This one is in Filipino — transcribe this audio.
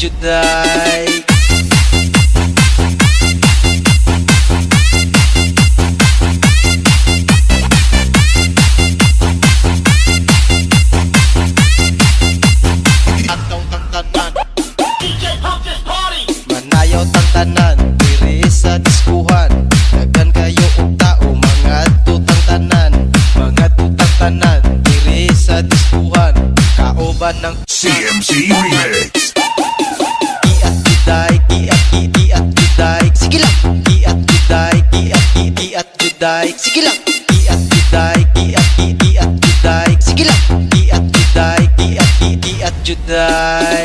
juday. Manayaw tang tanan diri sa diskuhan. Daghan kayo og tao mga tutang tanan. Mga tutang tanan diri sa diskuhan. Kaoban ng CMC Remix. Giat juday, giat juday. Sige lang. Giat juday, giat juday. Sige lang. Giat juday, giat juday. Sige lang. Giat juday, giat juday.